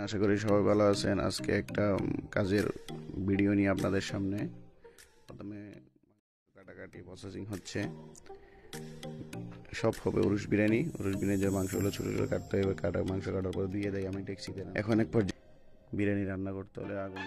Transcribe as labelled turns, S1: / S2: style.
S1: আশা করি সবাই ভালো আছেন। আজকে একটা কাজের ভিডিও নিয়ে আপনাদের সামনে। প্রথমে কাটাকাটি প্রসেসিং হচ্ছে, সব হবে উরুশ বিরিয়ানি। যে মাংসগুলো ছোটো ছোটো কাটতে হবে, মাংস কাটার পর দিয়ে দেয় আমি ডেক্সিতে। এখন এক পর্যায়ে বিরিয়ানি রান্না করতে হলে আগুন